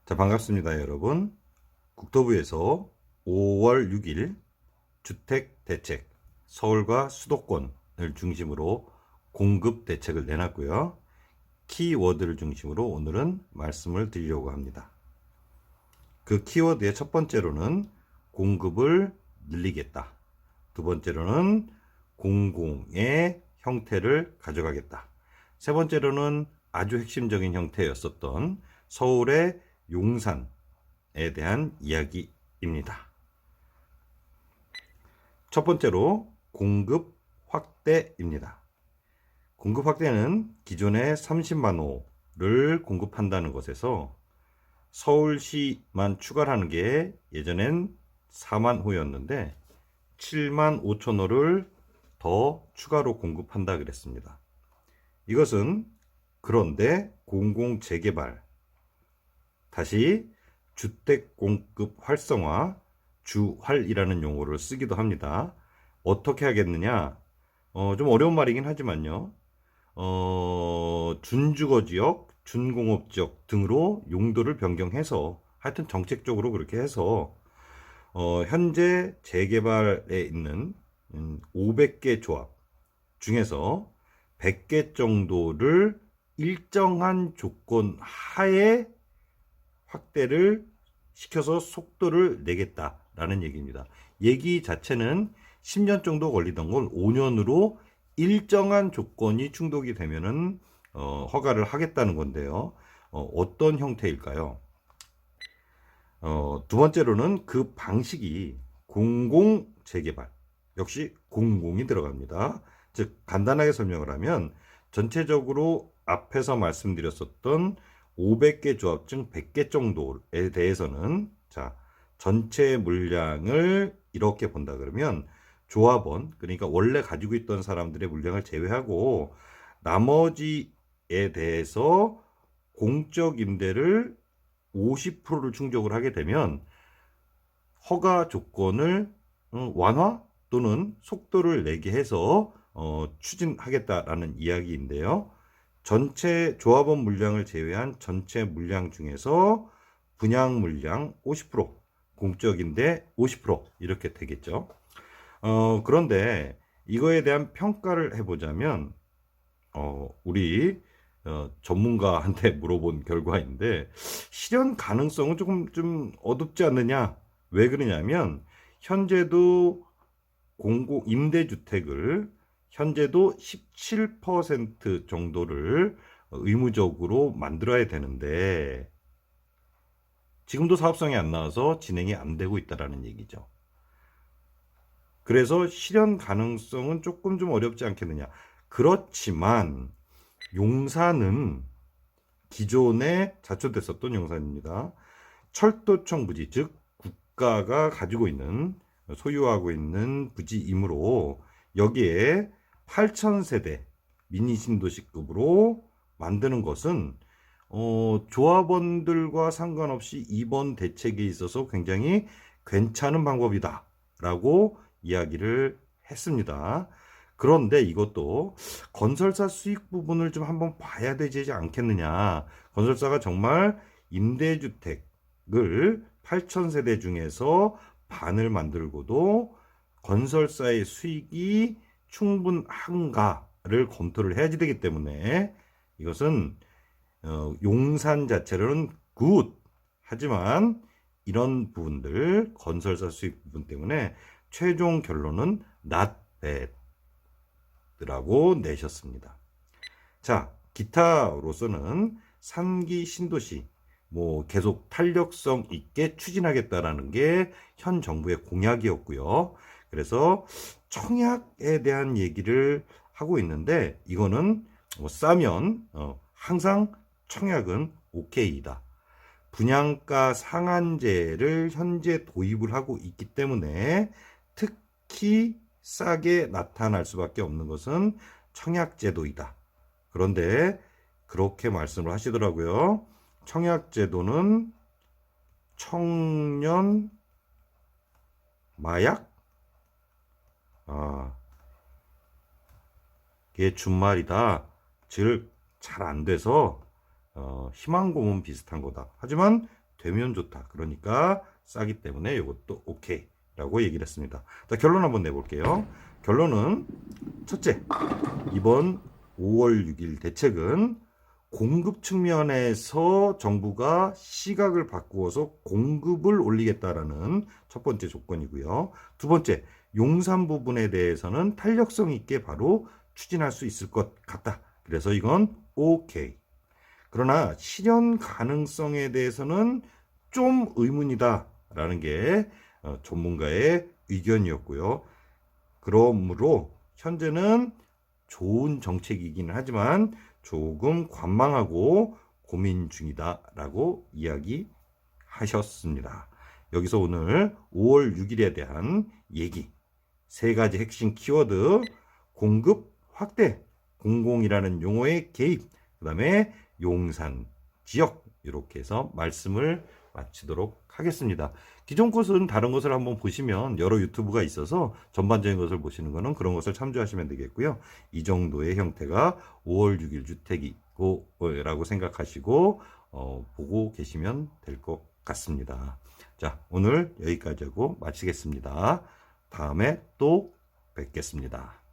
자, 반갑습니다, 여러분. 국토부에서 5월 6일 주택 대책, 서울과 수도권을 중심으로 공급 대책을 내놨고요. 키워드를 중심으로 오늘은 말씀을 드리려고 합니다. 그 키워드의 첫 번째로는 공급을 늘리겠다. 두 번째로는 공공의 형태를 가져가겠다. 세 번째로는 아주 핵심적인 형태였었던 서울의 용산에 대한 이야기입니다. 첫 번째로 공급 확대입니다. 공급 확대는 기존의 30만 호를 공급한다는 것에서 서울시만 추가하는 게 예전엔 4만 호였는데 7만 5천 호를 더 추가로 공급한다 그랬습니다. 이것은 그런데 공공 재개발, 다시 주택 공급 활성화, 주활이라는 용어를 쓰기도 합니다. 어떻게 하겠느냐? 좀 어려운 말이긴 하지만요. 준주거지역, 준공업지역 등으로 용도를 변경해서 하여튼 정책적으로 그렇게 해서 현재 재개발에 있는 500개 조합 중에서 100개 정도를 일정한 조건 하에 확대를 시켜서 속도를 내겠다라는 얘기입니다. 얘기 자체는 10년 정도 걸리던 걸 5년으로 일정한 조건이 충족이 되면은 허가를 하겠다는 건데요. 어떤 형태일까요? 두 번째로는 그 방식이 공공 재개발, 역시 공공이 들어갑니다. 즉 간단하게 설명을 하면 전체적으로 앞에서 말씀드렸었던 500개 조합 중 100개 정도에 대해서는 자, 전체 물량을 이렇게 본다 그러면 조합원, 그러니까 원래 가지고 있던 사람들의 물량을 제외하고 나머지에 대해서 공적 임대를 50%를 충족을 하게 되면 허가 조건을 완화 또는 속도를 내게 해서 추진하겠다라는 이야기인데요. 전체 조합원 물량을 제외한 전체 물량 중에서 분양 물량 50%, 공적임대 50% 이렇게 되겠죠. 그런데 이거에 대한 평가를 해보자면 우리 전문가한테 물어본 결과인데 실현 가능성은 조금 좀 어둡지 않느냐? 왜 그러냐면 현재도 공공 임대주택을 현재도 17% 정도를 의무적으로 만들어야 되는데 지금도 사업성이 안 나와서 진행이 안 되고 있다라는 얘기죠. 그래서 실현 가능성은 조금 좀 어렵지 않겠느냐. 그렇지만 용산은 기존에 자초됐었던 용산입니다. 철도청 부지, 즉 국가가 가지고 있는 소유하고 있는 부지이므로 여기에 8,000세대 미니 신도시급으로 만드는 것은 조합원들과 상관없이 이번 대책에 있어서 굉장히 괜찮은 방법이다 라고 이야기를 했습니다. 그런데 이것도 건설사 수익 부분을 좀 한번 봐야 되지 않겠느냐. 건설사가 정말 임대주택을 8,000세대 중에서 반을 만들고도 건설사의 수익이 충분한가를 검토를 해야지 되기 때문에 이것은 용산 자체로는 굿. 하지만 이런 부분들 건설사 수익 부분 때문에 최종 결론은 not bad 라고 내셨습니다. 자, 기타로서는 3기 신도시 계속 탄력성 있게 추진하겠다라는 게 현 정부의 공약이었고요. 그래서 청약에 대한 얘기를 하고 있는데 이거는 싸면 항상 청약은 오케이다. 분양가 상한제를 현재 도입을 하고 있기 때문에 특히 싸게 나타날 수밖에 없는 것은 청약제도이다. 그런데 그렇게 말씀을 하시더라고요. 청약제도는 청년 마약? 이게 준말이다. 즉, 잘 안 돼서 희망고문 비슷한 거다. 하지만 되면 좋다. 그러니까 싸기 때문에 이것도 오케이 라고 얘기를 했습니다. 자, 결론 한번 내볼게요. 결론은 첫째, 이번 5월 6일 대책은 공급 측면에서 정부가 시각을 바꾸어서 공급을 올리겠다라는 첫 번째 조건이고요. 두 번째, 용산 부분에 대해서는 탄력성 있게 바로 추진할 수 있을 것 같다. 그래서 이건 오케이. 그러나 실현 가능성에 대해서는 좀 의문이다라는 게 전문가의 의견이었고요. 그러므로 현재는 좋은 정책이기는 하지만 조금 관망하고 고민 중이다라고 이야기하셨습니다. 여기서 오늘 5월 6일에 대한 얘기, 세 가지 핵심 키워드, 공급 확대, 공공이라는 용어의 개입, 그 다음에 용산 지역, 이렇게 해서 말씀을 마치도록 하겠습니다. 기존 것은 다른 것을 한번 보시면 여러 유튜브가 있어서 전반적인 것을 보시는 것은 그런 것을 참조하시면 되겠고요. 이 정도의 형태가 5월 6일 주택이고 라고 생각하시고 보고 계시면 될 것 같습니다. 자, 오늘 여기까지 하고 마치겠습니다. 다음에 또 뵙겠습니다.